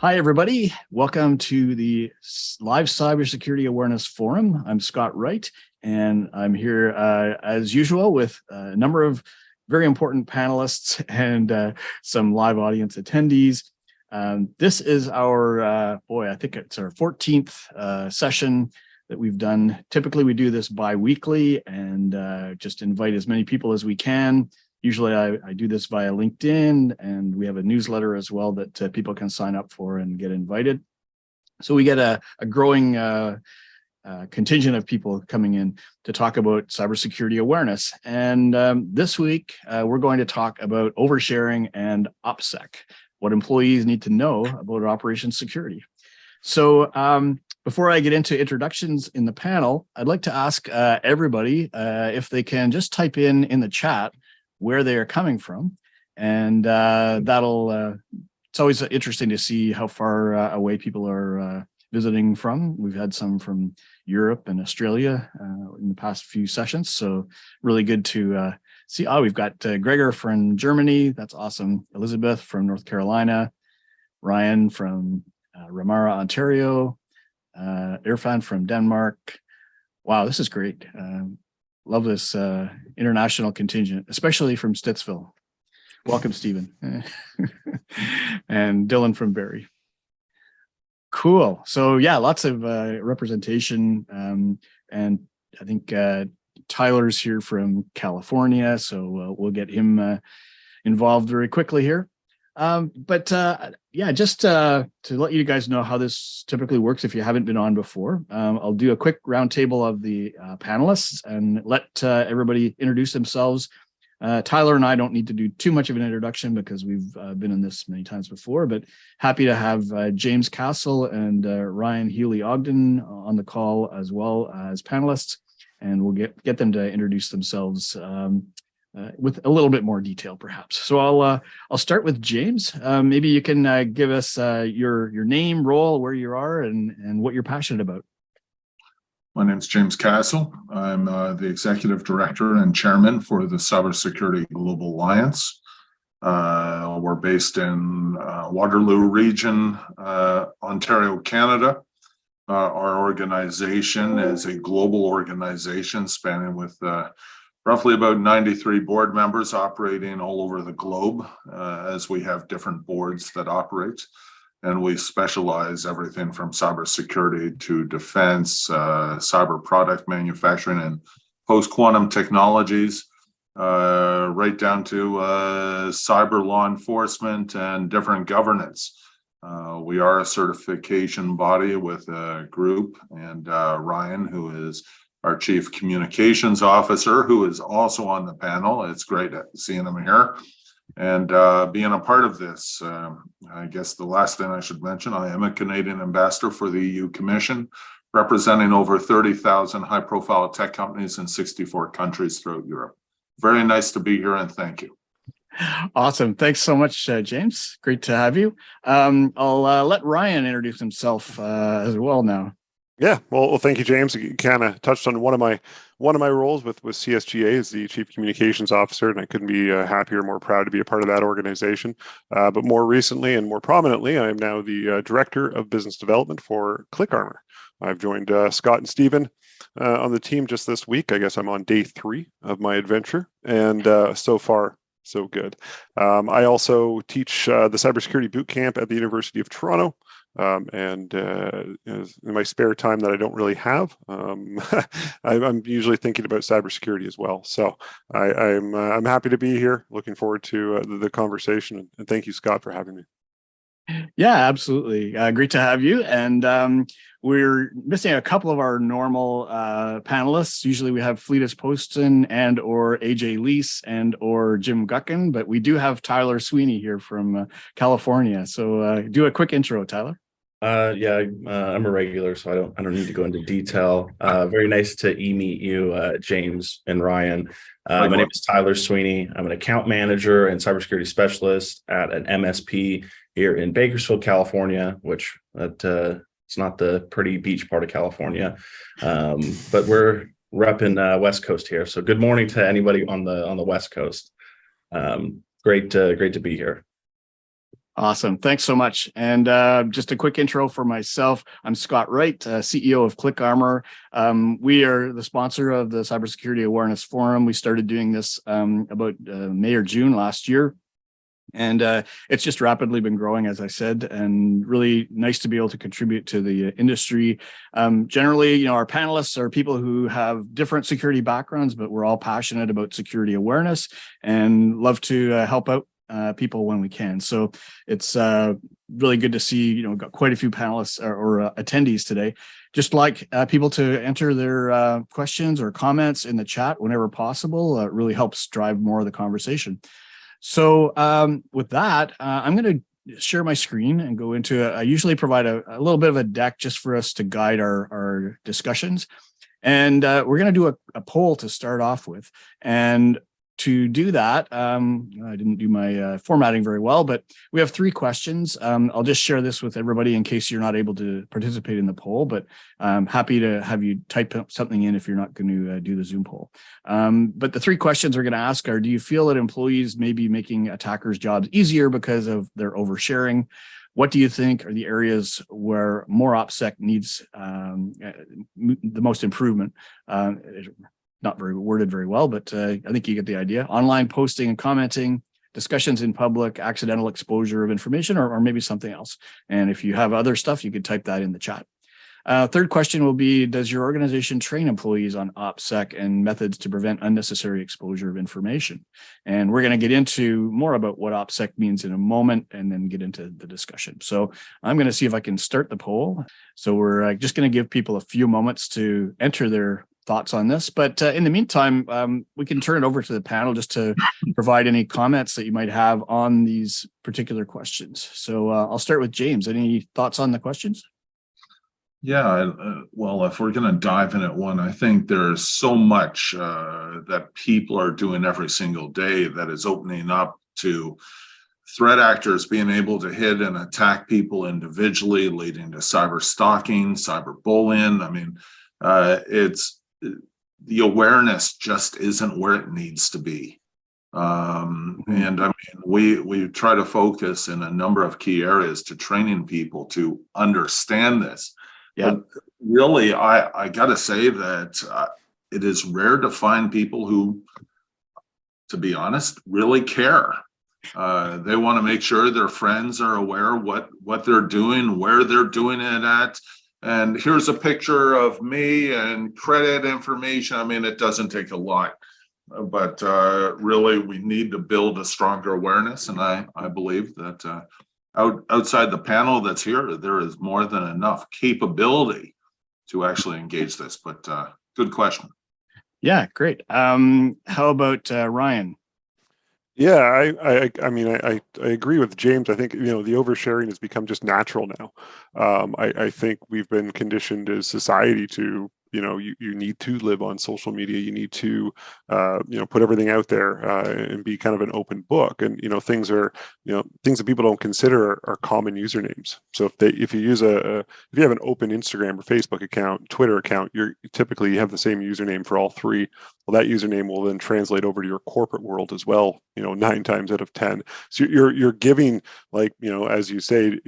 Hi, everybody. Welcome to the Live Cybersecurity Awareness Forum. I'm Scott Wright, and I'm here as usual with a number of very important panelists and some live audience attendees. This is our, I think it's our 14th session that we've done. Typically, we do this bi-weekly and just invite as many people as we can. Usually I do this via LinkedIn, and we have a newsletter as well that people can sign up for and get invited. So we get a growing contingent of people coming in to talk about cybersecurity awareness. And this week, we're going to talk about oversharing and OPSEC, what employees need to know about operations security. So before I get into introductions in the panel, I'd like to ask everybody if they can just type in the chat where they are coming from, and it's always interesting to see how far away people are visiting from. We've had some from Europe and Australia in the past few sessions, so really good to see. We've got Gregor from Germany, that's awesome. Elizabeth from North Carolina, Ryan from Ramara, Ontario, Irfan from Denmark. Wow, this is great. Love this international contingent, especially from Stittsville. Welcome, Stephen. And Dylan from Barrie. Cool. So yeah, lots of representation. And I think Tyler's here from California, so we'll get him involved very quickly here. Yeah, just to let you guys know how this typically works if you haven't been on before, I'll do a quick roundtable of the panelists and let everybody introduce themselves. Tyler and I don't need to do too much of an introduction because we've been in this many times before, but happy to have James Castle and Ryan Healey-Ogden on the call as well as panelists, and we'll get them to introduce themselves with a little bit more detail, perhaps. So I'll start with James. Maybe you can give us your name, role, where you are, and what you're passionate about. My name's James Castle. I'm the Executive Director and Chairman for the Cybersecurity Global Alliance. We're based in Waterloo Region, Ontario, Canada. Our organization is a global organization spanning with roughly about 93 board members operating all over the globe, as we have different boards that operate. And we specialize everything from cybersecurity to defense, cyber product manufacturing and post-quantum technologies, right down to cyber law enforcement and different governance. We are a certification body with a group, and Ryan, who is our Chief Communications Officer, who is also on the panel. It's great seeing him here and being a part of this. I guess the last thing I should mention, I am a Canadian ambassador for the EU Commission, representing over 30,000 high-profile tech companies in 64 countries throughout Europe. Very nice to be here, and thank you. Awesome. Thanks so much, James. Great to have you. I'll let Ryan introduce himself as well now. Yeah, well, thank you, James. You kind of touched on one of my roles with CSGA as the Chief Communications Officer, and I couldn't be happier, more proud to be a part of that organization. But more recently and more prominently, I am now the Director of Business Development for ClickArmor. I've joined Scott and Stephen on the team just this week. I guess I'm on day 3 of my adventure, and so far, so good. I also teach the Cybersecurity Bootcamp at the University of Toronto. And in my spare time that I don't really have, I'm usually thinking about cybersecurity as well. So I'm happy to be here. Looking forward to the conversation, and thank you, Scott, for having me. Yeah, absolutely. Great to have you. And we're missing a couple of our normal panelists. Usually we have Fleetus Poston and or AJ Lease and or Jim Guckin, but we do have Tyler Sweaney here from California. So do a quick intro, Tyler. I'm a regular, so I don't need to go into detail. Very nice to meet you, James and Ryan. My name is Tyler Sweaney. I'm an account manager and cybersecurity specialist at an MSP here in Bakersfield, California, which it's not the pretty beach part of California, but we're repping West Coast here. So good morning to anybody on the West Coast. Great to be here. Awesome. Thanks so much. And just a quick intro for myself. I'm Scott Wright, CEO of ClickArmor. We are the sponsor of the Cybersecurity Awareness Forum. We started doing this about May or June last year. And it's just rapidly been growing, as I said, and really nice to be able to contribute to the industry. Generally, our panelists are people who have different security backgrounds, but we're all passionate about security awareness and love to help out people when we can. So it's really good to see, we've got quite a few panelists or attendees today. Just like people to enter their questions or comments in the chat whenever possible. It really helps drive more of the conversation. So with that, I'm going to share my screen and go into I usually provide a little bit of a deck just for us to guide our discussions. And we're going to do a poll to start off with. And to do that, I didn't do my formatting very well, but we have 3 questions. I'll just share this with everybody in case you're not able to participate in the poll, but I'm happy to have you type something in if you're not going to do the Zoom poll. But the 3 questions we're going to ask are, do you feel that employees may be making attackers' jobs easier because of their oversharing? What do you think are the areas where more OPSEC needs the most improvement? Not very worded very well, but I think you get the idea. Online posting and commenting, discussions in public, accidental exposure of information, or maybe something else. And if you have other stuff, you could type that in the chat. Third question will be, does your organization train employees on OPSEC and methods to prevent unnecessary exposure of information? And we're going to get into more about what OPSEC means in a moment and then get into the discussion. So I'm going to see if I can start the poll. So we're just going to give people a few moments to enter their thoughts on this. But in the meantime, we can turn it over to the panel just to provide any comments that you might have on these particular questions. So I'll start with James. Any thoughts on the questions? Yeah, well, if we're going to dive in at one, I think there's so much that people are doing every single day that is opening up to threat actors being able to hit and attack people individually, leading to cyber stalking, cyber bullying. I mean, the awareness just isn't where it needs to be. And I mean, we try to focus in a number of key areas to training people to understand this. Yeah. But really, I got to say that it is rare to find people who, to be honest, really care. They want to make sure their friends are aware what they're doing, where they're doing it at. And here's a picture of me and credit information. I mean, it doesn't take a lot, but really we need to build a stronger awareness. And I believe that outside the panel that's here, there is more than enough capability to actually engage this. But good question. Yeah, great. How about Ryan? Yeah, I mean, I agree with James. I think, the oversharing has become just natural now. I think we've been conditioned as society to, you need to live on social media. You need to, put everything out there and be kind of an open book. And, things that people don't consider are common usernames. So if you have an open Instagram or Facebook account, Twitter account, you have the same username for all 3. Well, that username will then translate over to your corporate world as well, 9 times out of 10. So you're giving, as you say,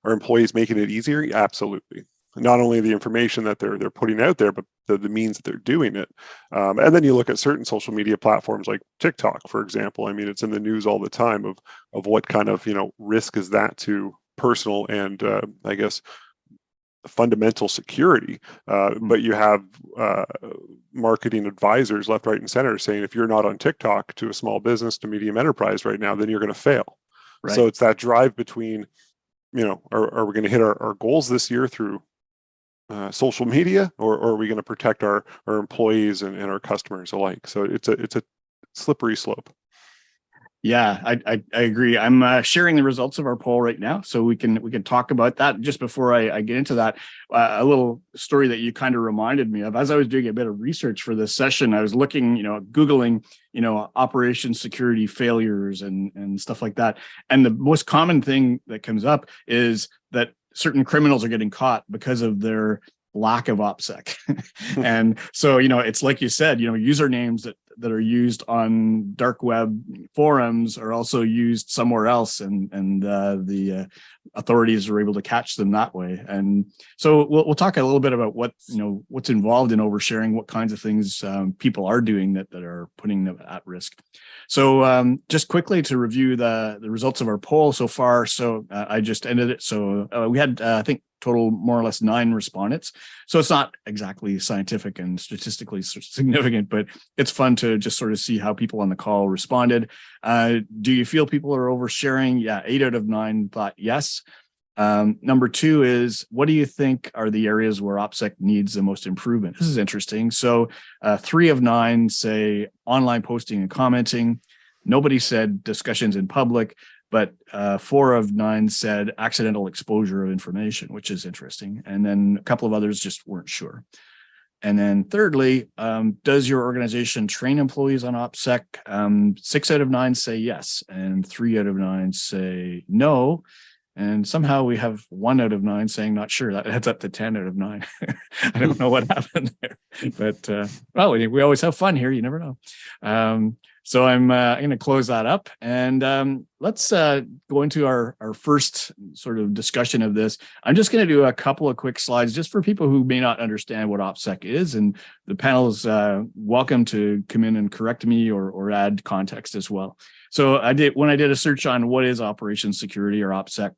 are employees making it easier? Absolutely. Not only the information that they're putting out there, but the means that they're doing it. And then you look at certain social media platforms like TikTok, for example. I mean, it's in the news all the time of what kind of, risk is that to personal and I guess fundamental security. But you have marketing advisors left, right, and center saying if you're not on TikTok to a small business to medium enterprise right now, then you're going to fail. Right. So it's that drive between, are we going to hit our goals this year through social media, or are we going to protect our employees and our customers alike? So it's a slippery slope. Yeah, I agree. I'm sharing the results of our poll right now, so we can talk about that. Just before I get into that, a little story that you kind of reminded me of. As I was doing a bit of research for this session, I was looking, Googling, operation security failures and stuff like that. And the most common thing that comes up is that certain criminals are getting caught because of their lack of OPSEC. And so, it's like you said, usernames that that are used on dark web forums are also used somewhere else, and the authorities are able to catch them that way. And so we'll talk a little bit about what's involved in oversharing, what kinds of things people are doing that are putting them at risk. So just quickly to review the results of our poll so far. So I just ended it. So we had, I think, total more or less 9 respondents. So it's not exactly scientific and statistically significant, but it's fun to just sort of see how people on the call responded. Do you feel people are oversharing? Yeah, 8 out of 9 thought yes. Number 2 is, what do you think are the areas where OPSEC needs the most improvement? This is interesting. So 3 of 9 say online posting and commenting. Nobody said discussions in public, but 4 of 9 said accidental exposure of information, which is interesting. And then a couple of others just weren't sure. And then thirdly, does your organization train employees on OPSEC? 6 out of 9 say yes, and 3 out of 9 say no. And somehow we have 1 out of 9 saying not sure. That adds up to 10 out of 9. I don't know what happened there, but well, we always have fun here. You never know. So I'm going to close that up, and let's go into our first sort of discussion of this. I'm just going to do a couple of quick slides just for people who may not understand what OPSEC is, and the panel is welcome to come in and correct me or add context as well. So when I did a search on what is operations security or OPSEC,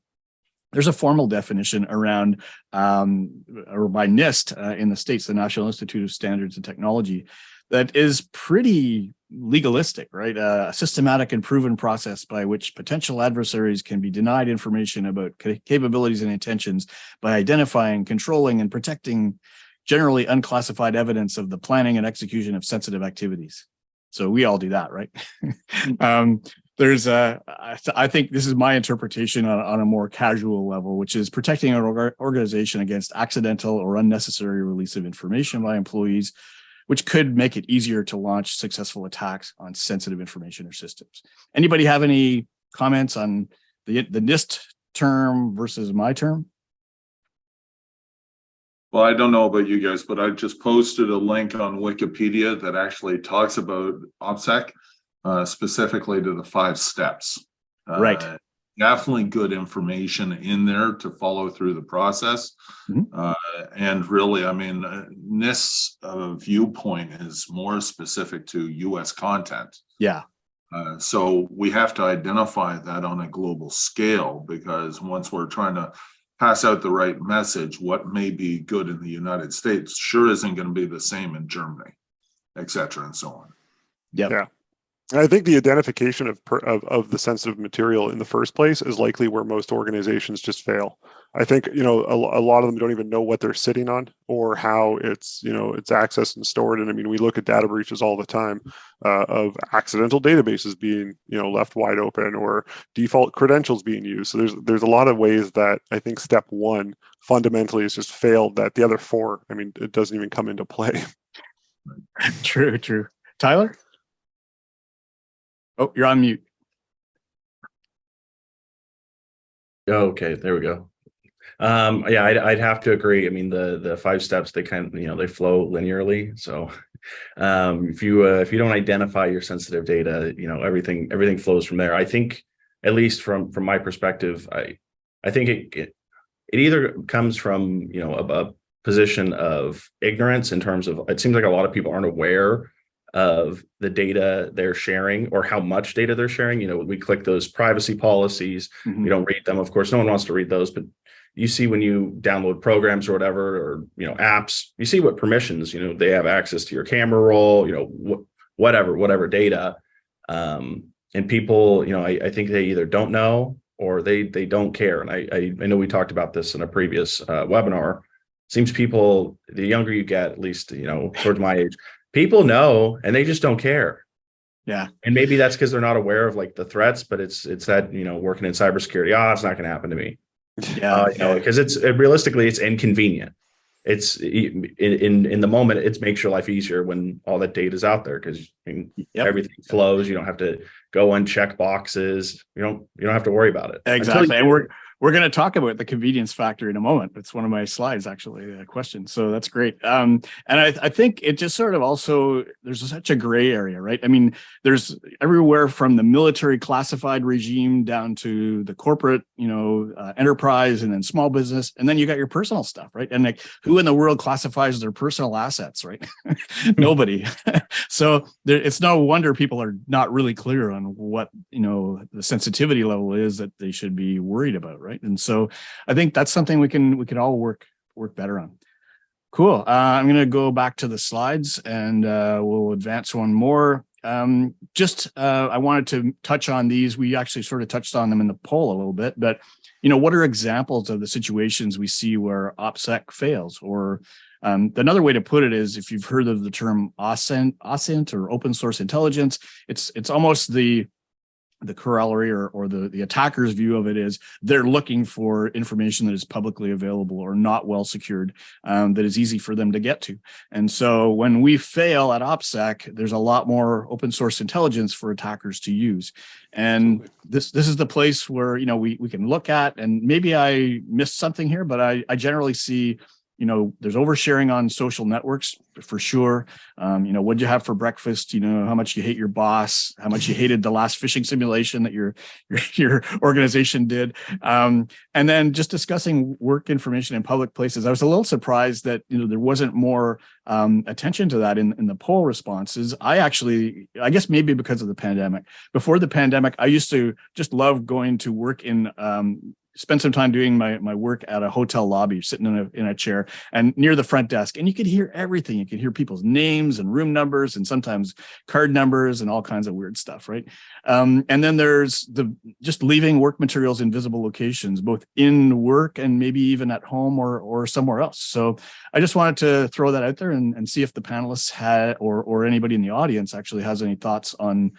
there's a formal definition around, or by NIST in the States, the National Institute of Standards and Technology, that is pretty legalistic, right? A systematic and proven process by which potential adversaries can be denied information about capabilities and intentions by identifying, controlling, and protecting generally unclassified evidence of the planning and execution of sensitive activities. So we all do that, right? I think this is my interpretation on a more casual level, which is protecting an organization against accidental or unnecessary release of information by employees, which could make it easier to launch successful attacks on sensitive information or systems. Anybody have any comments on the NIST term versus my term? Well, I don't know about you guys, but I just posted a link on Wikipedia that actually talks about OPSEC, specifically to the 5 steps. Right. Definitely good information in there to follow through the process. Mm-hmm. And really, I mean, NIST's viewpoint is more specific to US content. Yeah. So we have to identify that on a global scale, because once we're trying to pass out the right message, what may be good in the United States sure isn't going to be the same in Germany, et cetera, and so on. Yep. Yeah. I think the identification of the sensitive material in the first place is likely where most organizations just fail. I think, a lot of them don't even know what they're sitting on or how it's accessed and stored. And I mean, we look at data breaches all the time of accidental databases being, left wide open or default credentials being used. So there's a lot of ways that I think step 1 fundamentally is just failed, that the other 4, I mean, it doesn't even come into play. True. Tyler? Oh, you're on mute. Okay, there we go. Yeah, I'd have to agree. I mean, the 5 steps, they kind of, they flow linearly. So if you don't identify your sensitive data, everything flows from there. I think, at least from my perspective, I think it either comes from a position of ignorance in terms of, it seems like a lot of people aren't aware of the data they're sharing or how much data they're sharing. We click those privacy policies. Mm-hmm. We don't read them. Of course, no one wants to read those, but you see when you download programs or whatever, or, apps, you see what permissions, they have access to your camera roll, whatever data. And people, I think they either don't know or they don't care. And I know we talked about this in a previous webinar. Seems people, the younger you get, at least, towards my age, people know, and they just don't care. Yeah. And maybe that's because they're not aware of like the threats, but it's that, working in cybersecurity, it's not going to happen to me. Yeah. Because realistically, it's inconvenient. It's in the moment, it makes your life easier when all that data is out there, because everything flows. You don't have to go and check boxes. You don't have to worry about it. Exactly. And we're going to talk about the convenience factor in a moment. It's one of my slides, actually, a question. So that's great. And I think it just sort of also, there's such a gray area, right? I mean, there's everywhere from the military classified regime down to the corporate, enterprise, and then small business. And then you got your personal stuff, right? And like, who in the world classifies their personal assets, right? Nobody. So it's no wonder people are not really clear on what, the sensitivity level is that they should be worried about, right? And so I think that's something we can all work better on. Cool. I'm going to go back to the slides and we'll advance one more. I wanted to touch on these. We actually sort of touched on them in the poll a little bit, but what are examples of the situations we see where OPSEC fails? Or another way to put it is, if you've heard of the term OSINT or open source intelligence, it's almost the corollary or the attacker's view of it is they're looking for information that is publicly available or not well secured, that is easy for them to get to. And so when we fail at OPSEC, there's a lot more open source intelligence for attackers to use. And this is the place where, we can look at, and maybe I missed something here, but I generally see, there's oversharing on social networks for sure. What'd you have for breakfast? How much you hate your boss, how much you hated the last phishing simulation that your organization did. And then just discussing work information in public places. I was a little surprised that, there wasn't more attention to that in the poll responses. I guess maybe because of the pandemic. Before the pandemic, I used to just love going to work spend some time doing my work at a hotel lobby, sitting in a chair and near the front desk. And you could hear everything. You could hear people's names and room numbers and sometimes card numbers and all kinds of weird stuff, right? And then there's just leaving work materials in visible locations, both in work and maybe even at home or somewhere else. So I just wanted to throw that out there and see if the panelists had, or anybody in the audience actually has any thoughts on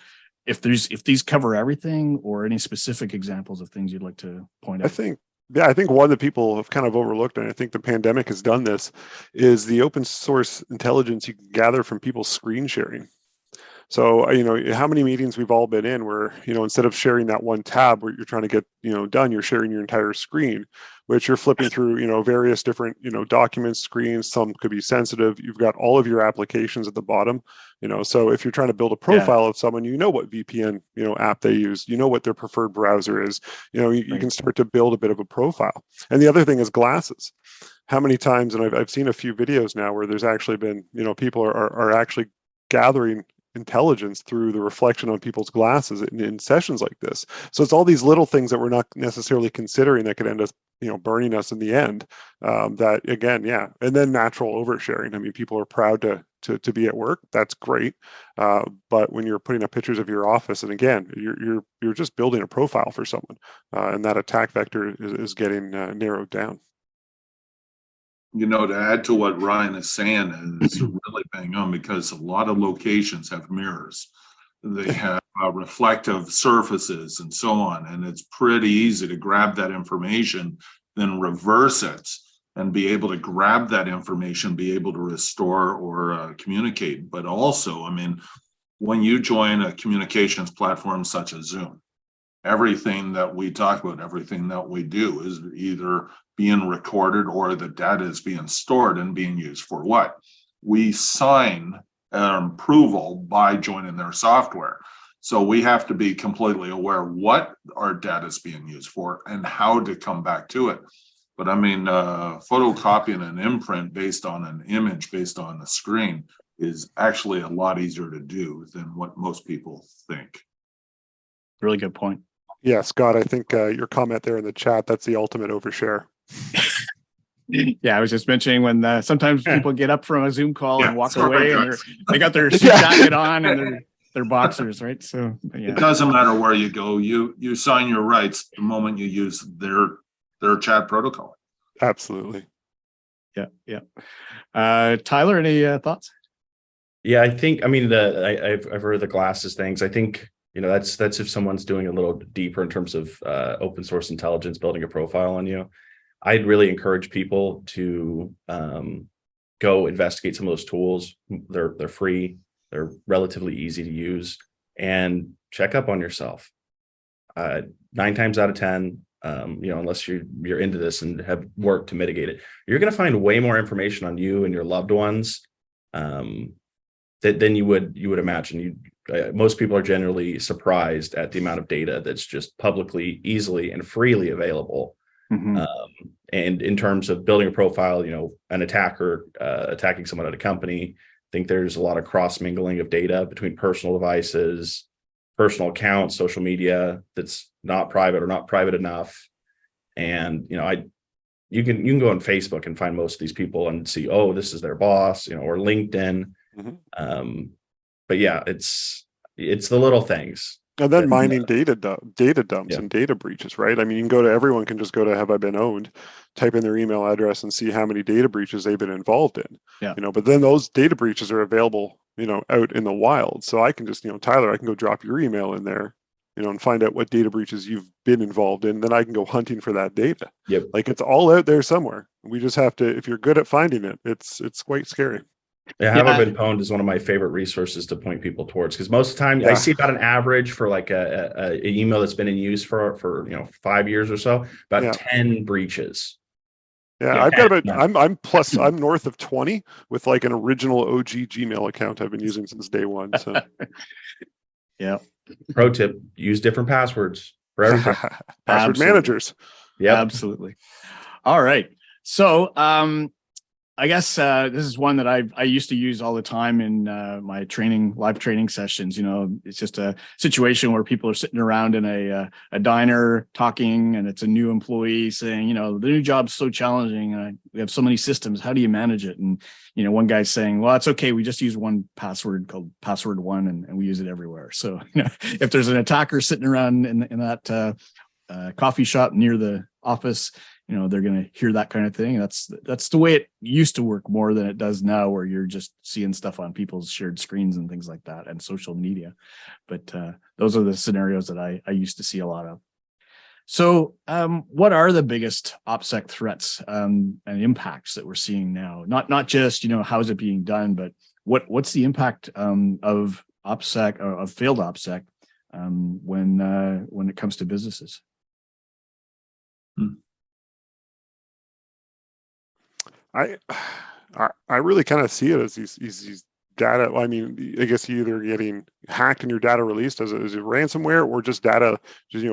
if these cover everything or any specific examples of things you'd like to point out. I think one that people have kind of overlooked, and I think the pandemic has done this, is the open source intelligence you can gather from people's screen sharing. So, how many meetings we've all been in where, instead of sharing that one tab where you're trying to get, done, you're sharing your entire screen, which you're flipping through, various different, document screens. Some could be sensitive. You've got all of your applications at the bottom, so if you're trying to build a profile of someone, what VPN, app they use, what their preferred browser is, you can start to build a bit of a profile. And the other thing is glasses. How many times, and I've seen a few videos now where there's actually been, people are actually gathering intelligence through the reflection on people's glasses in sessions like this. So it's all these little things that we're not necessarily considering that could end up, burning us in the end. That again, and then natural oversharing. I mean, people are proud to be at work. That's great, but when you're putting up pictures of your office, and again, you're just building a profile for someone, and that attack vector is getting narrowed down. To add to what Ryan is saying is really bang on, because a lot of locations have mirrors. They have reflective surfaces and so on. And it's pretty easy to grab that information, then reverse it and be able to grab that information, be able to restore or communicate. But also, when you join a communications platform such as Zoom, everything that we talk about, everything that we do is either being recorded or the data is being stored and being used for what? We sign approval by joining their software. So we have to be completely aware what our data is being used for and how to come back to it. But photocopying an imprint based on an image, based on a screen, is actually a lot easier to do than what most people think. Really good point. Yeah, Scott, I think your comment there in the chat, that's the ultimate overshare. Yeah, I was just mentioning when sometimes people get up from a Zoom call and walk away and they got their suit jacket on and their boxers, right? So it doesn't matter where you go. You sign your rights the moment you use their chat protocol. Absolutely. Yeah. Tyler, any thoughts? Yeah, I think, I've heard the glasses things. I think, that's if someone's doing a little deeper in terms of open source intelligence, building a profile on you. I'd really encourage people to go investigate some of those tools. They're free. They're relatively easy to use, and check up on yourself. 9 times out of 10, unless you're into this and have worked to mitigate it, you're going to find way more information on you and your loved ones than you would imagine. Most people are generally surprised at the amount of data that's just publicly, easily, and freely available. Mhm. And in terms of building a profile, an attacker attacking someone at a company, I think there's a lot of cross mingling of data between personal devices, personal accounts, social media that's not private or not private enough. And you can go on Facebook and find most of these people and see, oh, this is their boss, or LinkedIn. Mm-hmm. But yeah, it's the little things. And then mining data dumps Yeah. and data breaches, right? I mean, everyone can just go to Have I Been Owned, type in their email address and see how many data breaches they've been involved in. Yeah. But then those data breaches are available, out in the wild. So I can just, Tyler, I can go drop your email in there, and find out what data breaches you've been involved in. Then I can go hunting for that data. Yep. Like, it's all out there somewhere. We just have to, if you're good at finding it, it's quite scary. Yeah, Have I Been Pwned is one of my favorite resources to point people towards, because most of the time I see about an average for like a email that's been in use for 5 years or so, about 10 breaches. Yeah, I've got about I'm north of 20 with like an original OG Gmail account I've been using since day one. So yeah. Pro tip: use different passwords for everything. Password managers. Yeah, absolutely. All right. So I guess this is one that I used to use all the time in my live training sessions. It's just a situation where people are sitting around in a diner talking, and it's a new employee saying, the new job's so challenging. We have so many systems. How do you manage it? And, one guy's saying, well, it's okay. We just use one password called password one, and we use it everywhere. So, if there's an attacker sitting around in that coffee shop near the office, they're going to hear that kind of thing. That's the way it used to work more than it does now, where you're just seeing stuff on people's shared screens and things like that, and social media. But those are the scenarios that I used to see a lot of. So what are the biggest OPSEC threats and impacts that we're seeing now? Not just, how is it being done, but what's the impact of OPSEC, or of failed OPSEC when it comes to businesses? I really kind of see it as these data. I mean, I guess you're either getting hacked and your data released as a ransomware, or just data,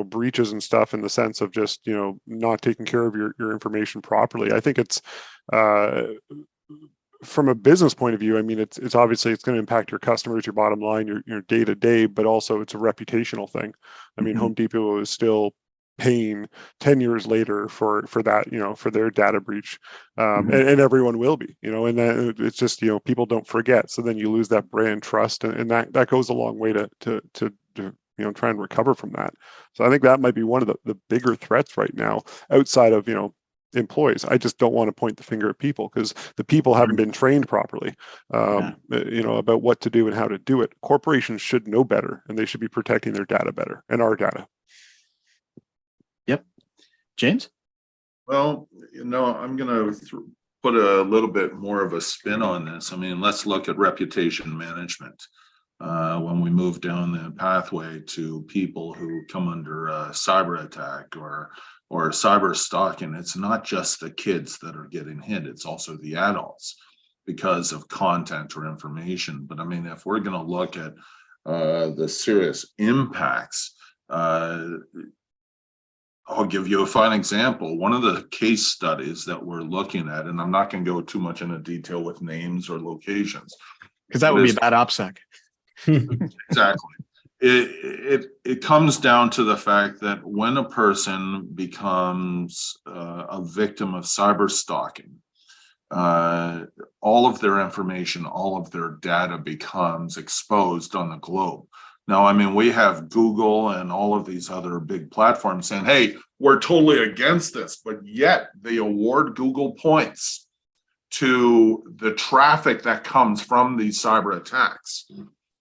breaches and stuff, in the sense of just, not taking care of your information properly. I think it's from a business point of view. I mean, it's obviously it's going to impact your customers, your bottom line, your day to day, but also it's a reputational thing. I mean, Home Depot is still paying 10 years later for that, for their data breach, and everyone will be, and then it's just, people don't forget. So then you lose that brand trust, and that goes a long way to try and recover from that. So I think that might be one of the bigger threats right now, outside of employees. I just don't want to point the finger at people, because the people haven't been trained properly, about what to do and how to do it. Corporations should know better, and they should be protecting their data better, and our data. Yep. James? Well, I'm going to put a little bit more of a spin on this. I mean, let's look at reputation management. When we move down the pathway to people who come under a cyber attack or cyber stalking, it's not just the kids that are getting hit, it's also the adults, because of content or information. But I mean, if we're going to look at the serious impacts, I'll give you a fine example. One of the case studies that we're looking at, and I'm not going to go too much into detail with names or locations, because that would be a bad OPSEC. Exactly. It comes down to the fact that when a person becomes a victim of cyber stalking, all of their information, all of their data becomes exposed on the globe. Now, I mean, we have Google and all of these other big platforms saying, hey, we're totally against this, but yet they award Google points to the traffic that comes from these cyber attacks.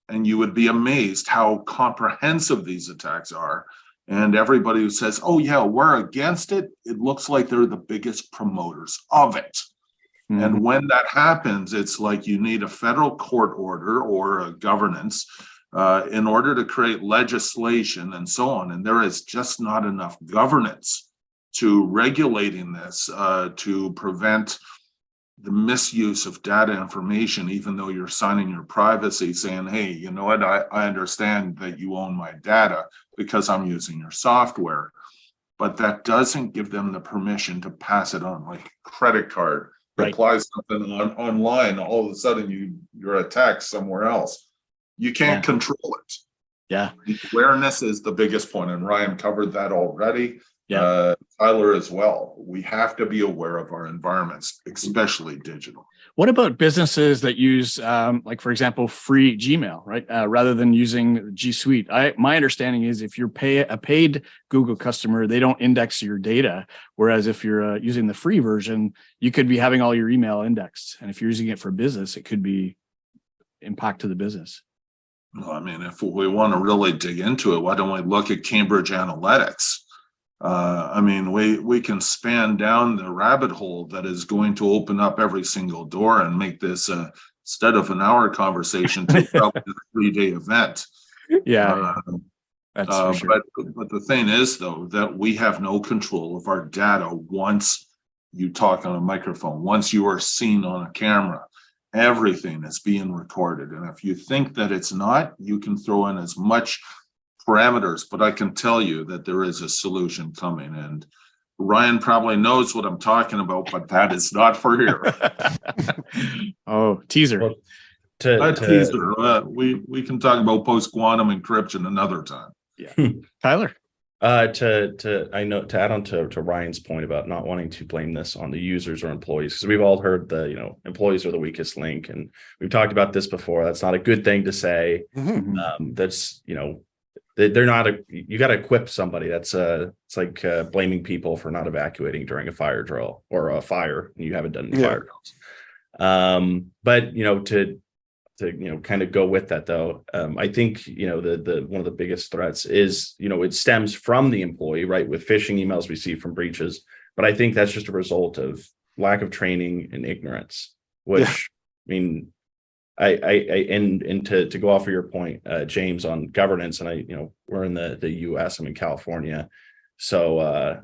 And you would be amazed how comprehensive these attacks are. And everybody who says, oh, yeah, we're against it, it looks like they're the biggest promoters of it. And when that happens, it's like you need a federal court order or a governance in order to create legislation and so on. And there is just not enough governance to regulating this to prevent the misuse of data information, even though you're signing your privacy saying, hey, you know what, I understand that you own my data because I'm using your software, but that doesn't give them the permission to pass it on, like credit card. Right. Apply something online, all of a sudden you're attacked somewhere else. You can't control it. Yeah. The awareness is the biggest point, and Ryan covered that already. Yeah. Tyler as well. We have to be aware of our environments, especially digital. What about businesses that use, like, for example, free Gmail, right? Rather than using G Suite? My understanding is if you're a paid Google customer, they don't index your data. Whereas if you're using the free version, you could be having all your email indexed. And if you're using it for business, it could be impact to the business. Well, I mean, if we want to really dig into it, why don't we look at Cambridge Analytics? I mean, we can span down the rabbit hole that is going to open up every single door and make this instead of an hour conversation to probably a 3-day event. Yeah, that's for sure. But the thing is, though, that we have no control of our data once you talk on a microphone, once you are seen on a camera. Everything is being recorded. And if you think that it's not, you can throw in as much parameters, but I can tell you that there is a solution coming, and Ryan probably knows what I'm talking about, but that is not for here. Oh, teaser. Well, Teaser. We can talk about post-quantum encryption another time. Yeah. Tyler. To add on to Ryan's point about not wanting to blame this on the users or employees, because we've all heard employees are the weakest link, and we've talked about this before. That's not a good thing to say. That's they're not you got to equip somebody. That's it's like blaming people for not evacuating during a fire drill or a fire and you haven't done any fire drills. But to kind of go with that though, I think the one of the biggest threats is it stems from the employee, right, with phishing emails we see from breaches. But I think that's just a result of lack of training and ignorance, which I mean, and to go off of your point, James, on governance, and we're in the US, I'm in California, so I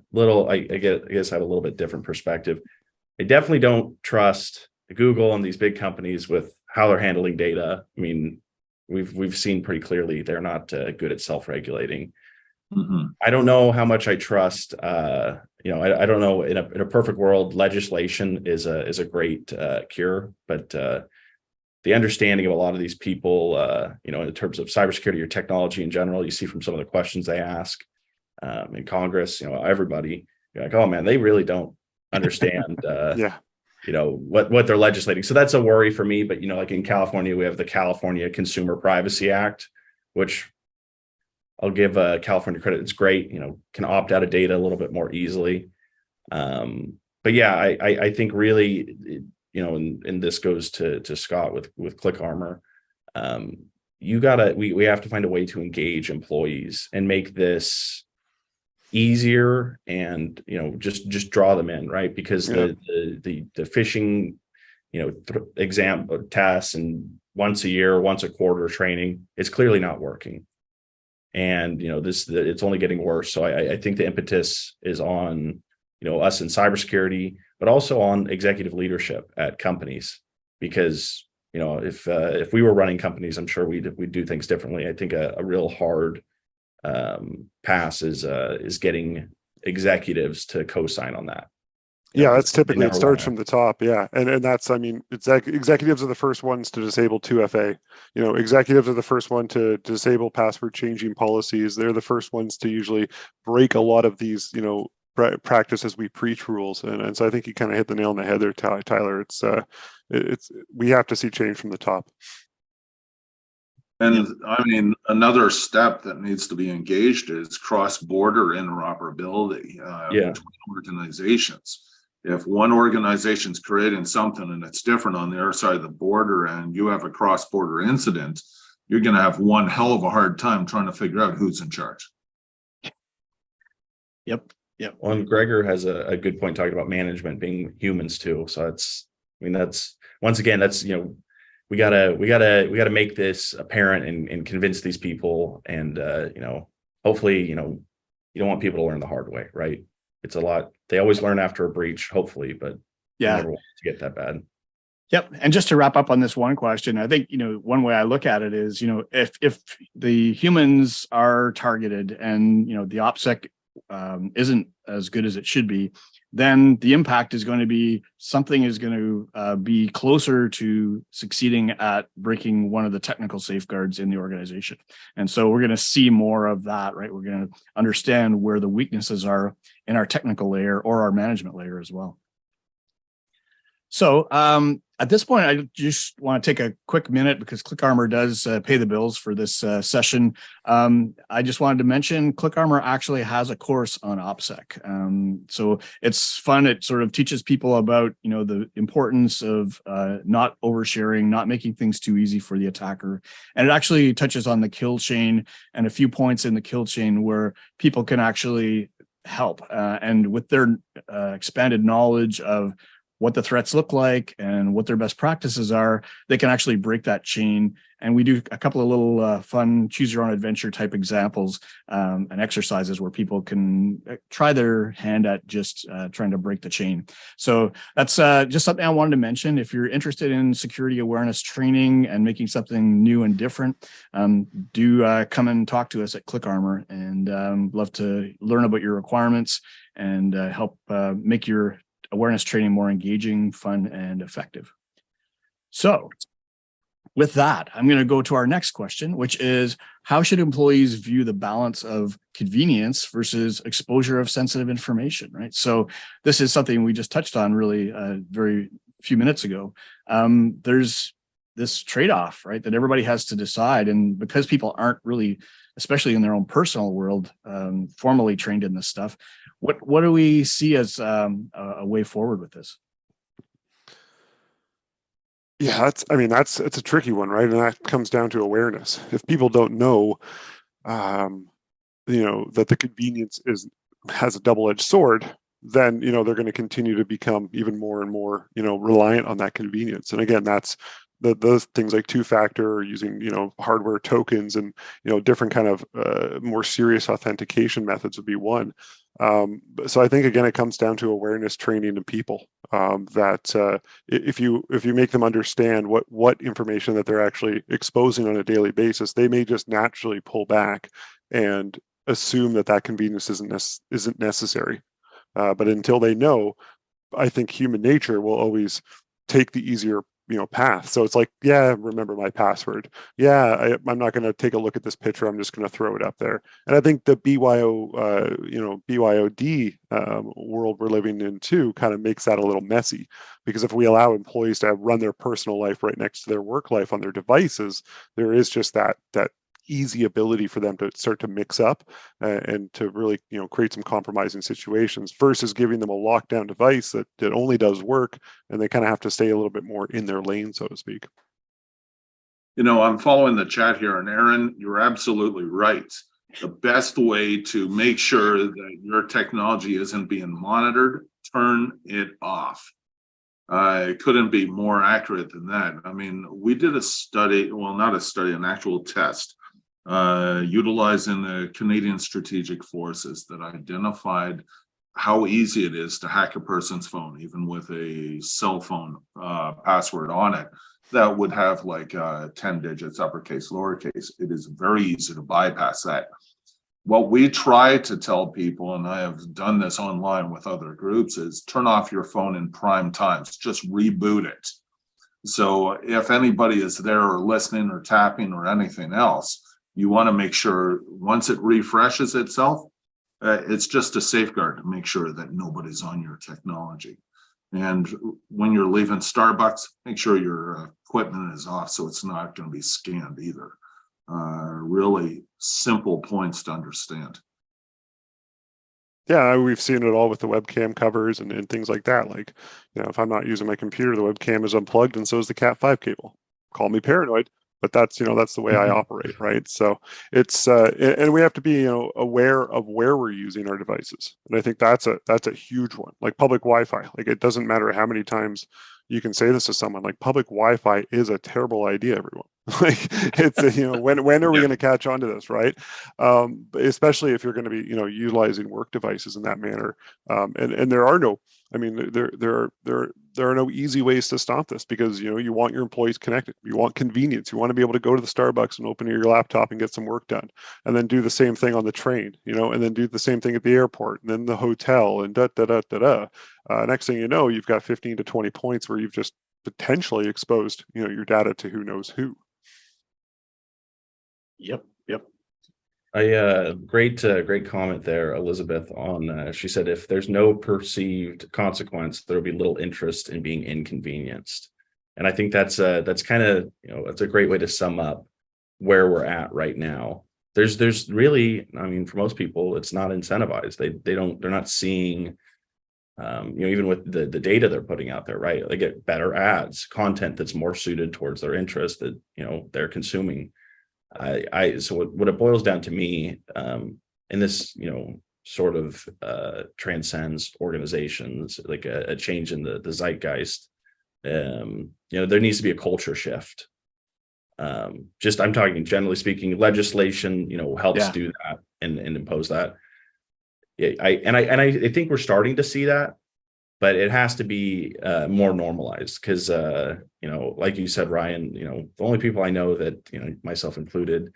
guess I have a little bit different perspective. I definitely don't trust Google and these big companies with how they're handling data. I mean, we've seen pretty clearly they're not good at self-regulating. I don't know how much I trust. I don't know. In a perfect world, legislation is a great cure, but the understanding of a lot of these people, in terms of cybersecurity or technology in general, you see from some of the questions they ask in Congress, everybody, you're like, oh man, they really don't understand, what they're legislating. So that's a worry for me. But, like in California, we have the California Consumer Privacy Act, which I'll give California credit. It's great, can opt out of data a little bit more easily. But yeah, I think really, and this goes to Scott with ClickArmor. We have to find a way to engage employees and make this easier and just draw them in, right? Because the phishing exam tests and once a year, once a quarter training, it's clearly not working. And it's only getting worse. So I think the impetus is on us in cybersecurity, but also on executive leadership at companies, because if we were running companies, I'm sure we'd do things differently. I think a real hard pass is getting executives to co-sign on that. Yeah, that's typically it starts from the top. Yeah, and that's, I mean, executives are the first ones to disable 2FA. Executives are the first one to disable password changing policies. They're the first ones to usually break a lot of these practices we preach rules, and so I think you kind of hit the nail on the head there, Tyler. It's we have to see change from the top. And I mean, another step that needs to be engaged is cross-border interoperability between organizations. If one organization's creating something and it's different on the other side of the border, and you have a cross-border incident, you're going to have one hell of a hard time trying to figure out who's in charge. Yep. Well, and Gregor has a good point talking about management being humans too. So that's once again, that's we gotta make this apparent and convince these people, and hopefully you don't want people to learn the hard way, right? it's a lot. They always learn after a breach, hopefully, but Yeah. you never want it to get that bad. Yep. And just to wrap up on this one question, I think, one way I look at it is, if the humans are targeted and, the OPSEC isn't as good as it should be, then the impact is going to be something is going to be closer to succeeding at breaking one of the technical safeguards in the organization. And so we're going to see more of that, right? We're going to understand where the weaknesses are in our technical layer or our management layer as well. So at this point, I just want to take a quick minute because ClickArmor does pay the bills for this session. I just wanted to mention ClickArmor actually has a course on OPSEC. So it's fun. It sort of teaches people about, the importance of not oversharing, not making things too easy for the attacker. And it actually touches on the kill chain and a few points in the kill chain where people can actually help. And with their expanded knowledge of what the threats look like and what their best practices are, they can actually break that chain. And we do a couple of little fun choose your own adventure type examples and exercises where people can try their hand at just trying to break the chain. So that's just something I wanted to mention. If you're interested in security awareness training and making something new and different, do come and talk to us at ClickArmor, and love to learn about your requirements and help make your awareness training more engaging, fun, and effective. So with that, I'm going to go to our next question, which is, how should employees view the balance of convenience versus exposure of sensitive information, right? So this is something we just touched on really very few minutes ago. There's this trade-off, right, that everybody has to decide. And because people aren't really, especially in their own personal world, formally trained in this stuff, what do we see as a way forward with this? Yeah, it's a tricky one, right? And that comes down to awareness. If people don't know, that the convenience has a double-edged sword, then they're going to continue to become even more and more reliant on that convenience. And again, that's those things like two-factor, or using hardware tokens, and different kind of more serious authentication methods would be one. So I think, again, it comes down to awareness training to people, that if you make them understand what information that they're actually exposing on a daily basis, they may just naturally pull back and assume that convenience isn't necessary. But until they know, I think human nature will always take the easier path. So it's like, yeah, remember my password. Yeah, I'm not going to take a look at this picture. I'm just going to throw it up there. And I think the BYOD world we're living in too kind of makes that a little messy, because if we allow employees to run their personal life right next to their work life on their devices, there is just that easy ability for them to start to mix up and to really create some compromising situations, versus giving them a lockdown device that only does work, and they kind of have to stay a little bit more in their lane, so to speak. I'm following the chat here, and Aaron, you're absolutely right. The best way to make sure that your technology isn't being monitored, turn it off. It couldn't be more accurate than that. I mean, we did a study, well, not a study, an actual test, utilizing the Canadian Strategic Forces, that identified how easy it is to hack a person's phone, even with a cell phone password on it that would have like 10 digits, uppercase, lowercase. It is very easy to bypass that. What we try to tell people, and I have done this online with other groups, is turn off your phone in prime times, just reboot it. So if anybody is there or listening or tapping or anything else, you want to make sure once it refreshes itself, it's just a safeguard to make sure that nobody's on your technology. And when you're leaving Starbucks, make sure your equipment is off so it's not going to be scanned either. Really simple points to understand. Yeah, we've seen it all with the webcam covers and things like that. Like, if I'm not using my computer, the webcam is unplugged, and so is the Cat5 cable. Call me paranoid, but that's the way I operate, right? So it's and we have to be aware of where we're using our devices, and I think that's a huge one. Like public Wi-Fi, like it doesn't matter how many times you can say this to someone, like public Wi-Fi is a terrible idea, everyone. Like it's when are we going to catch on to this, right? Especially if you're going to be utilizing work devices in that manner, and there are no. I mean, there are no easy ways to stop this, because you want your employees connected. You want convenience. You want to be able to go to the Starbucks and open your laptop and get some work done, and then do the same thing on the train, and then do the same thing at the airport, and then the hotel, and da da da da da. Next thing you know, you've got 15 to 20 points where you've just potentially exposed your data to who knows who. Yep. Great comment there, Elizabeth. On she said, if there's no perceived consequence, there'll be little interest in being inconvenienced. And I think that's kind of that's a great way to sum up where we're at right now. There's really, I mean, for most people, it's not incentivized. They're not seeing, even with the data they're putting out there, right? They get better ads, content that's more suited towards their interest that they're consuming. So what it boils down to me, and this sort of transcends organizations, like a change in the zeitgeist. There needs to be a culture shift. I'm talking generally speaking, legislation helps do that and impose that. I think we're starting to see that, but it has to be more normalized, because like you said, Ryan, the only people I know that myself included,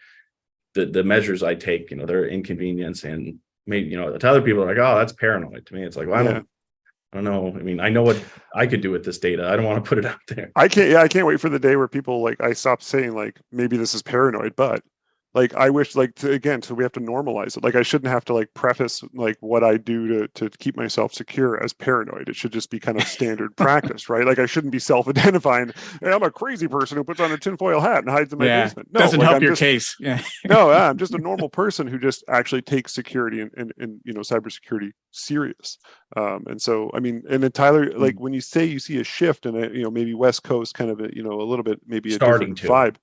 the measures I take, they're inconvenience, and maybe to other people are like, oh, that's paranoid. To me, it's like, well, I don't know. I mean, I know what I could do with this data. I don't want to put it out there. I can't wait for the day where people I stop saying maybe this is paranoid, but I wish so we have to normalize it. I shouldn't have to preface what I do to keep myself secure as paranoid. It should just be kind of standard practice, right? I shouldn't be self-identifying. Hey, I'm a crazy person who puts on a tinfoil hat and hides in my basement. No, doesn't help your case. Yeah. No, I'm just a normal person who just actually takes security and cybersecurity serious. And so, I mean, and then Tyler, when you say you see a shift in it, maybe West Coast kind of a little bit, maybe a different vibe,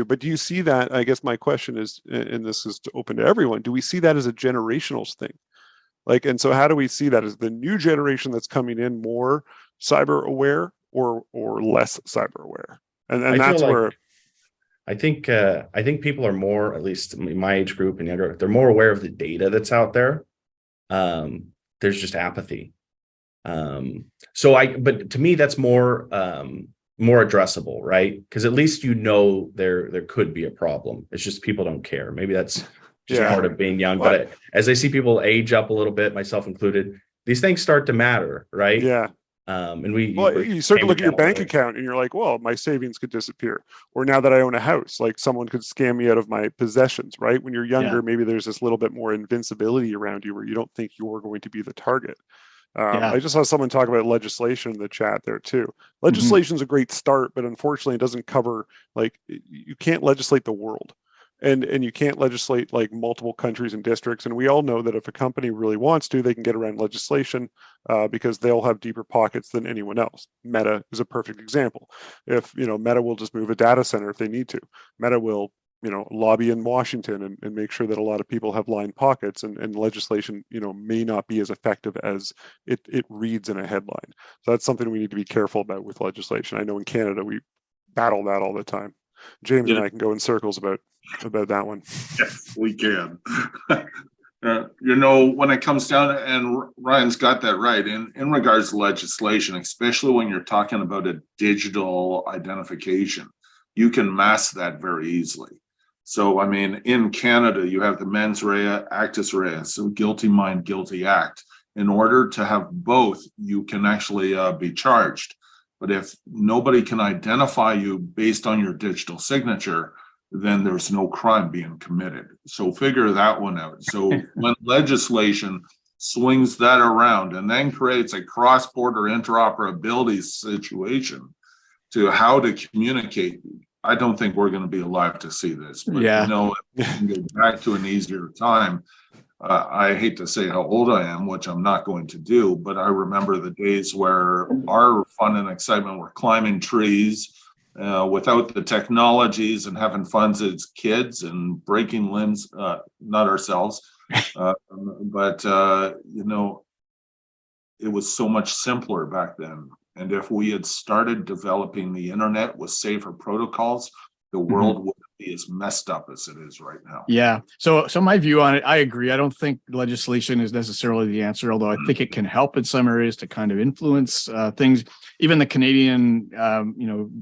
but do you see that? I guess my question is, and this is open to everyone, do we see that as a generational thing? And so how do we see that as the new generation that's coming in more cyber aware or less cyber aware? And that's where I think people are more, at least my age group and younger, they're more aware of the data that's out there. There's just apathy. But to me, that's more addressable, right? Because at least there could be a problem. It's just people don't care. Maybe that's just part of being young. But as I see people age up a little bit, myself included, these things start to matter, right? Yeah. And you start to look at your bank account and you're like, well, my savings could disappear. Or now that I own a house, someone could scam me out of my possessions, right? When you're younger, maybe there's this little bit more invincibility around you where you don't think you're going to be the target. I just saw someone talk about legislation in the chat there too. Legislation is a great start, but unfortunately it doesn't cover, you can't legislate the world. And you can't legislate multiple countries and districts. And we all know that if a company really wants to, they can get around legislation because they'll have deeper pockets than anyone else. Meta is a perfect example. If Meta will just move a data center if they need to. Meta will lobby in Washington and make sure that a lot of people have lined pockets, and legislation may not be as effective as it reads in a headline. So that's something we need to be careful about with legislation. I know in Canada we battle that all the time. James and I can go in circles about that one. Yes, we can. When it comes down to, and Ryan's got that right, in regards to legislation, especially when you're talking about a digital identification, you can mask that very easily. So, I mean, in Canada, you have the mens rea, actus reus, so guilty mind, guilty act. In order to have both, you can actually be charged. But if nobody can identify you based on your digital signature, then there's no crime being committed. So figure that one out. So when legislation swings that around and then creates a cross-border interoperability situation to how to communicate, I don't think we're going to be alive to see this. But if we can go back to an easier time, I hate to say how old I am, which I'm not going to do, but I remember the days where our fun and excitement were climbing trees without the technologies and having fun as kids and breaking limbs, not ourselves, but it was so much simpler back then. And if we had started developing the internet with safer protocols, the world wouldn't be as messed up as it is right now. Yeah. So my view on it, I agree. I don't think legislation is necessarily the answer, although I think it can help in some areas to kind of influence things. Even the Canadian,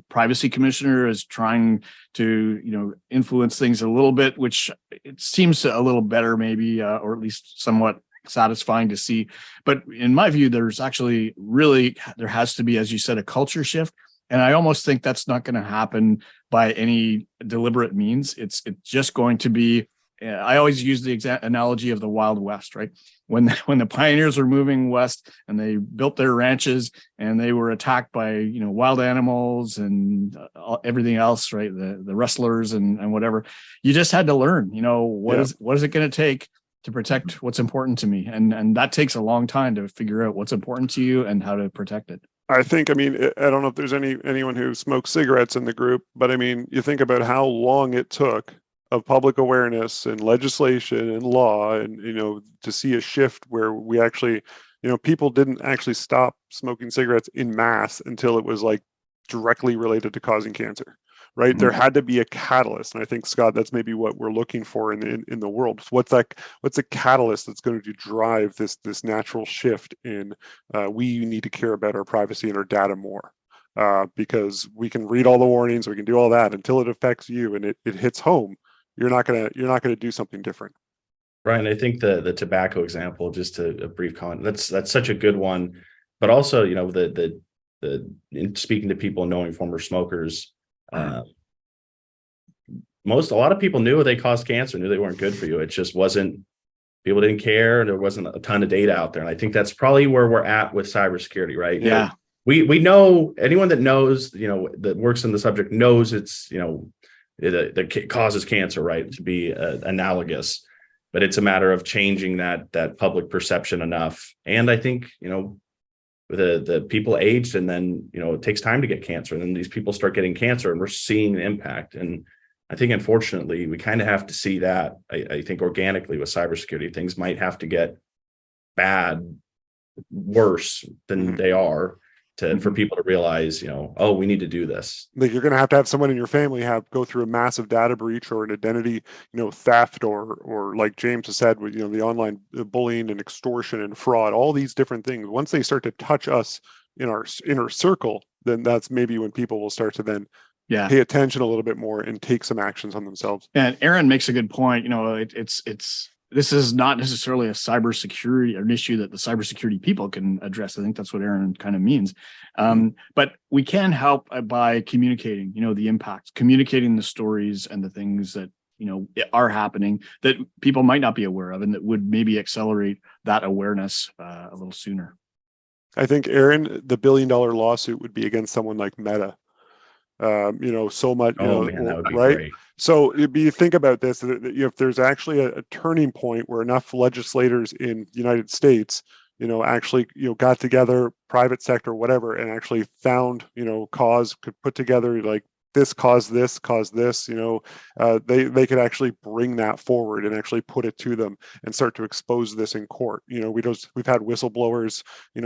privacy commissioner is trying to, influence things a little bit, which it seems a little better maybe, or at least somewhat satisfying to see. But in my view, there has to be, as you said, a culture shift. And I almost think that's not going to happen by any deliberate means. It's just going to be, I always use the analogy of the Wild West, right? When the pioneers were moving west and they built their ranches and they were attacked by, wild animals and everything else, right? The rustlers and whatever. You just had to learn, what is it going to take to protect what's important to me? And that takes a long time to figure out what's important to you and how to protect it. I think, I don't know if there's anyone who smokes cigarettes in the group, but you think about how long it took of public awareness and legislation and law and, to see a shift where we actually, people didn't actually stop smoking cigarettes in mass until it was like directly related to causing cancer, right? Mm-hmm. There had to be a catalyst. And I think, Scott, that's maybe what we're looking for in the world. What's a catalyst that's going to drive this natural shift in we need to care about our privacy and our data more, because we can read all the warnings, we can do all that until it affects you and it hits home. You're not gonna do something different. Right. And I think the tobacco example, just a brief comment, that's such a good one. But also, in speaking to people knowing former smokers, a lot of people knew they caused cancer, knew they weren't good for you. It just wasn't, people didn't care. There wasn't a ton of data out there. And I think that's probably where we're at with cybersecurity, right? Yeah. We know, anyone that knows, that works in the subject knows it's, that causes cancer, right? To be analogous, but it's a matter of changing that public perception enough. And I think, the people aged, and then, it takes time to get cancer, and then these people start getting cancer and we're seeing the impact. And I think, unfortunately, we kind of have to see that. I think organically with cybersecurity, things might have to get worse than they are for people to realize, we need to do this. Like, you're going to have someone in your family go through a massive data breach or an identity, theft, or like James has said, with, the online bullying and extortion and fraud, all these different things. Once they start to touch us in our inner circle, then that's maybe when people will start to then pay attention a little bit more and take some actions on themselves. And Aaron makes a good point. This is not necessarily an issue that the cybersecurity people can address. I think that's what Aaron kind of means. But we can help by communicating, the impacts, communicating the stories and the things that, are happening that people might not be aware of, and that would maybe accelerate that awareness a little sooner. I think, Aaron, the $1 billion lawsuit would be against someone like Meta. So much, man, that would be right? Great. So you think about this, if there's actually a turning point where enough legislators in the United States, actually, got together, private sector, whatever, and actually found, could put together like this caused this, they could actually bring that forward and actually put it to them and start to expose this in court. We've had whistleblowers,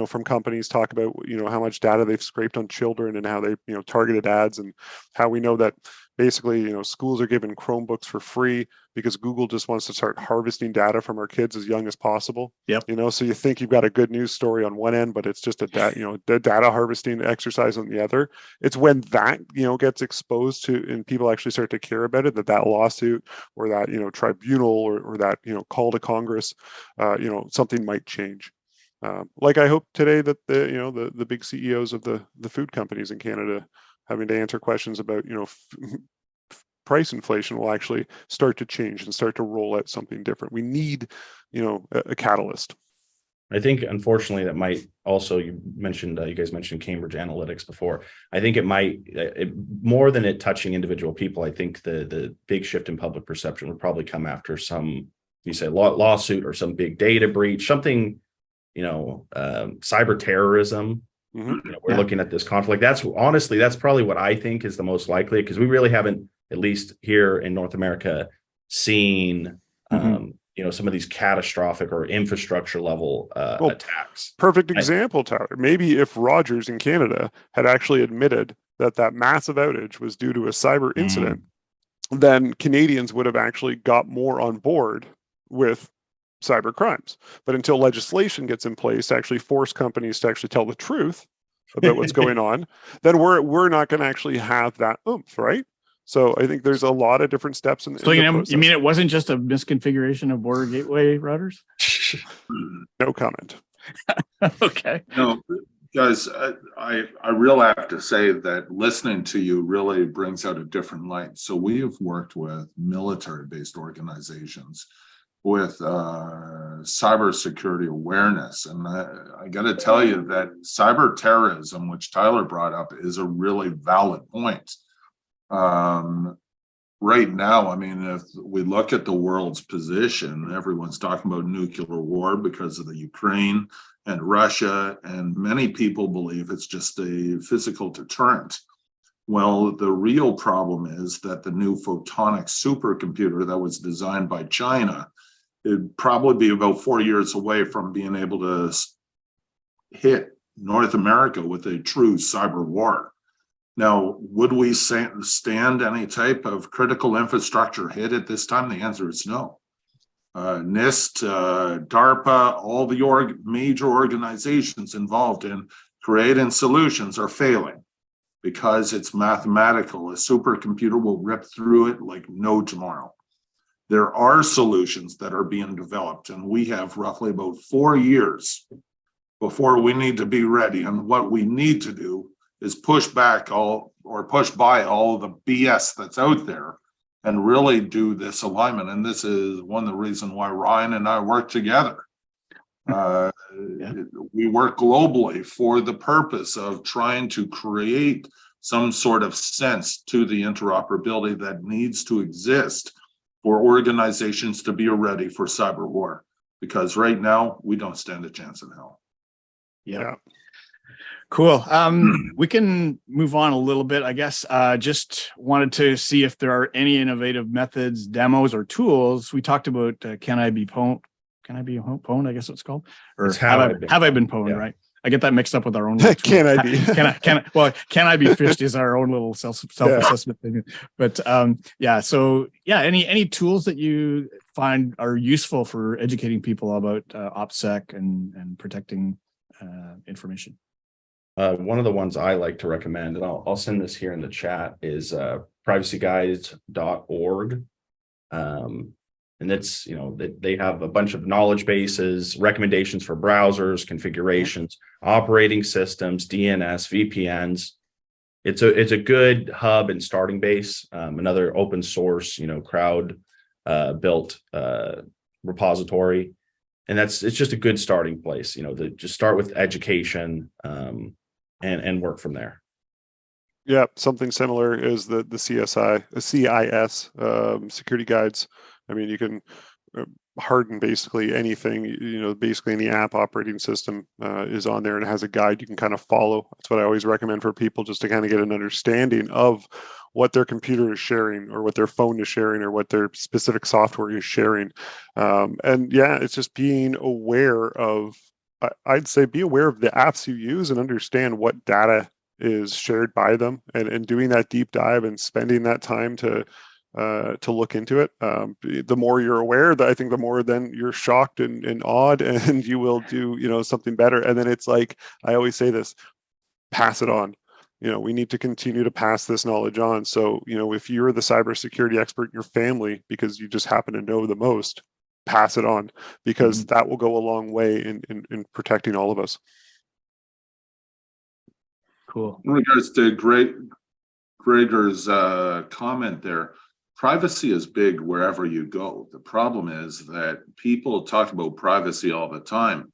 from companies talk about, how much data they've scraped on children and how they, targeted ads, and how we know that basically, schools are given Chromebooks for free because Google just wants to start harvesting data from our kids as young as possible. Yep. So you think you've got a good news story on one end, but it's just the data harvesting exercise on the other. It's when that, gets exposed to, and people actually start to care about it, that lawsuit or that, tribunal or that, call to Congress, something might change. Like I hope today that the big CEOs of the food companies in Canada having to answer questions about, price inflation will actually start to change and start to roll out something different. We need, a catalyst. I think, unfortunately, that might also, you guys mentioned Cambridge Analytics before. I think it might, more than it touching individual people, I think the big shift in public perception would probably come after some, lawsuit or some big data breach, something, cyber terrorism. We're looking at this conflict. That's probably what I think is the most likely, because we really haven't, at least here in North America, seen some of these catastrophic or infrastructure level attacks. Perfect example, Tyler. Maybe if Rogers in Canada had actually admitted that massive outage was due to a cyber incident, then Canadians would have actually got more on board with cyber crimes. But until legislation gets in place to actually force companies to actually tell the truth about what's going on, then we're not going to actually have that oomph, right? So I think there's a lot of different steps in, So in the you process. mean it wasn't just a misconfiguration of border gateway routers? No comment. Okay. No, guys, I really have to say that listening to you really brings out a different light. So we have worked with military-based organizations with cybersecurity awareness. And I got to tell you that cyber terrorism, which Tyler brought up, is a really valid point. Right now, I mean, if we look at the world's position, everyone's talking about nuclear war because of the Ukraine and Russia, and many people believe it's just a physical deterrent. Well, the real problem is that the new photonic supercomputer that was designed by China, it'd probably be about 4 years away from being able to hit North America with a true cyber war. Now, would we stand any type of critical infrastructure hit at this time? The answer is no. NIST, DARPA, all the major organizations involved in creating solutions are failing because it's mathematical. A supercomputer will rip through it like no tomorrow. There are solutions that are being developed, and we have roughly about 4 years before we need to be ready. And what we need to do is push by all the BS that's out there and really do this alignment. And this is one of the reasons why Ryan and I work together. We work globally for the purpose of trying to create some sort of sense to the interoperability that needs to exist for organizations to be ready for cyber war. Because right now, we don't stand a chance in hell. Yeah. Cool. We can move on a little bit, I guess. Just wanted to see if there are any innovative methods, demos, or tools. We talked about can I be pwned? I guess it's called. Or have I been pwned, yeah. Right? I get that mixed up with our own. Can I be? Can I be fished is our own little self-assessment thing. But any tools that you find are useful for educating people about OPSEC and protecting information? One of the ones I like to recommend, and I'll send this here in the chat, is privacyguides.org. And that's, they have a bunch of knowledge bases, recommendations for browsers, configurations, operating systems, DNS, VPNs. It's a good hub and starting base. Another open source, crowd built repository. And it's just a good starting place, to just start with education and work from there. Yeah, something similar is the CIS security guides. I mean, you can harden basically anything, basically any app operating system is on there and it has a guide you can kind of follow. That's what I always recommend for people, just to kind of get an understanding of what their computer is sharing or what their phone is sharing or what their specific software is sharing. And yeah, it's just being aware of, I'd say be aware of the apps you use and understand what data is shared by them, and doing that deep dive and spending that time to look into it. The more you're aware, I think the more then you're shocked and awed, and you will do something better. And then it's like, I always say this, pass it on. We need to continue to pass this knowledge on. So if you're the cybersecurity expert in your family because you just happen to know the most, pass it on, because that will go a long way in protecting all of us. Cool. In regards to Gregor's comment there, privacy is big wherever you go. The problem is that people talk about privacy all the time.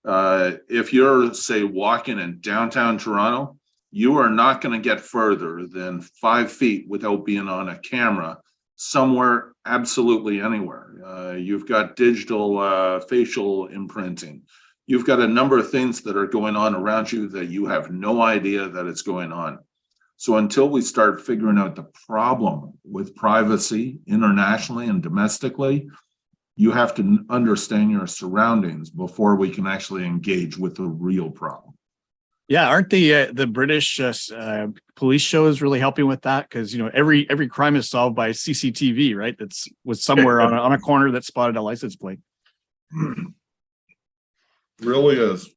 If you're, say, walking in downtown Toronto, you are not going to get further than 5 feet without being on a camera somewhere, absolutely anywhere. You've got digital facial imprinting. You've got a number of things that are going on around you that you have no idea that it's going on. So until we start figuring out the problem with privacy internationally and domestically, you have to understand your surroundings before we can actually engage with the real problem. Yeah, aren't the British police shows really helping with that? Because every crime is solved by CCTV, right? That's was somewhere on a corner that spotted a license plate. Really is.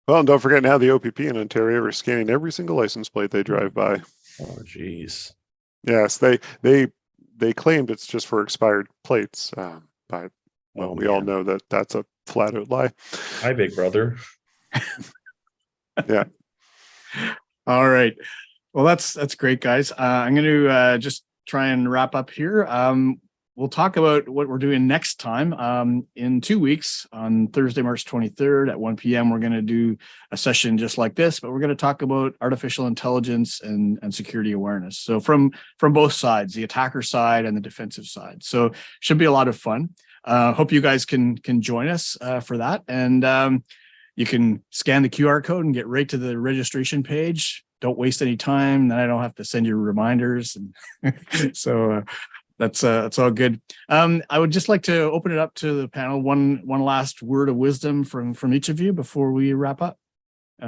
Well, and don't forget now the OPP in Ontario are scanning every single license plate they drive by. Oh, geez. Yes, they claimed it's just for expired plates, but well, we all know that that's a flat out lie. Hi, big brother. Yeah. All right. Well, that's great, guys. I'm going to just try and wrap up here. We'll talk about what we're doing next time. In 2 weeks, on Thursday, March 23rd at 1 p.m., we're going to do a session just like this, but we're going to talk about artificial intelligence and security awareness. So from both sides, the attacker side and the defensive side. So should be a lot of fun. Hope you guys can join us for that. And you can scan the QR code and get right to the registration page. Don't waste any time. Then I don't have to send you reminders. And so that's all good. I would just like to open it up to the panel. One last word of wisdom from each of you before we wrap up.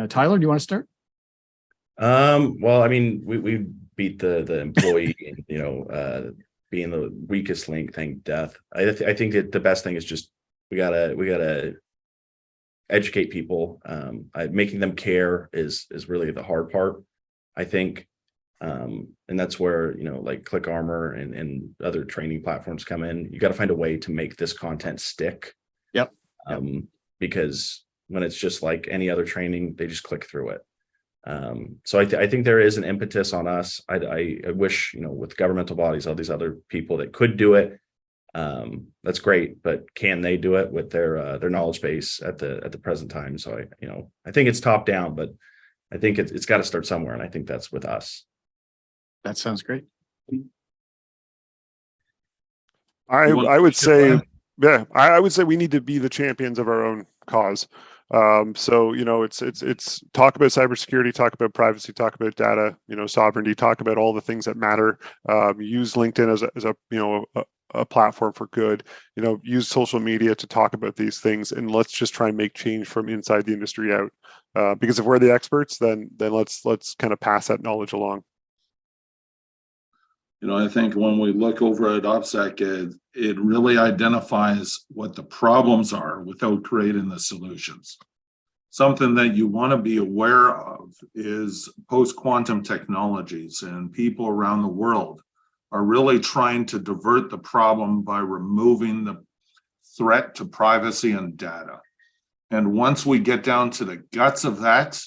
Tyler, do you want to start? Well, I mean, we beat the employee, being the weakest link thing, death. I think that the best thing is just we gotta educate people. Making them care is really the hard part, I think. And that's where, like Click Armor and other training platforms come in. You got to find a way to make this content stick. Yep. Because when it's just like any other training, they just click through it. So I think there is an impetus on us. I wish, with governmental bodies, all these other people that could do it, that's great, but can they do it with their knowledge base at the present time? So I think it's top down, but I think it's got to start somewhere, and I think that's with us. That sounds great. I would say, yeah, I would say we need to be the champions of our own cause. So it's talk about cybersecurity, talk about privacy, talk about data, sovereignty, talk about all the things that matter. Use LinkedIn as a platform for good. Use social media to talk about these things, and let's just try and make change from inside the industry out. Because if we're the experts, then let's kind of pass that knowledge along. I think when we look over at OPSEC, it really identifies what the problems are without creating the solutions. Something that you want to be aware of is post-quantum technologies, and people around the world are really trying to divert the problem by removing the threat to privacy and data. And once we get down to the guts of that,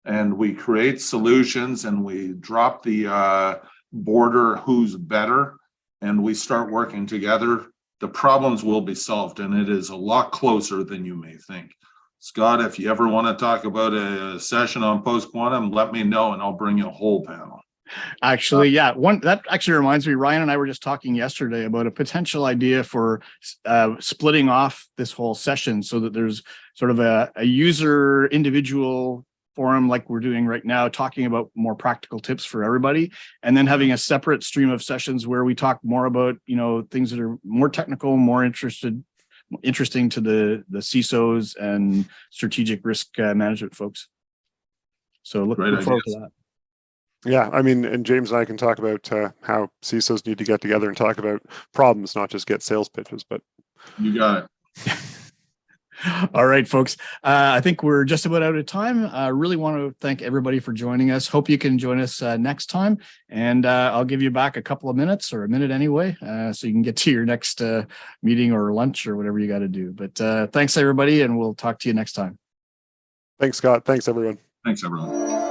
and we create solutions, and we drop the border who's better, and we start working together, the problems will be solved, and it is a lot closer than you may think. Scott, if you ever want to talk about a session on post-quantum, let me know and I'll bring you a whole panel. Actually, yeah, that actually reminds me, Ryan and I were just talking yesterday about a potential idea for splitting off this whole session so that there's sort of a user individual forum like we're doing right now, talking about more practical tips for everybody, and then having a separate stream of sessions where we talk more about things that are more technical, more interesting to the CISOs and strategic risk management folks. So look forward to that. Yeah, I mean, and James and I can talk about how CISOs need to get together and talk about problems, not just get sales pitches. But you got it. All right, folks. I think we're just about out of time. I really want to thank everybody for joining us. Hope you can join us next time. And I'll give you back a couple of minutes, or a minute anyway, so you can get to your next meeting or lunch or whatever you got to do. But thanks, everybody, and we'll talk to you next time. Thanks, Scott. Thanks, everyone. Thanks, everyone.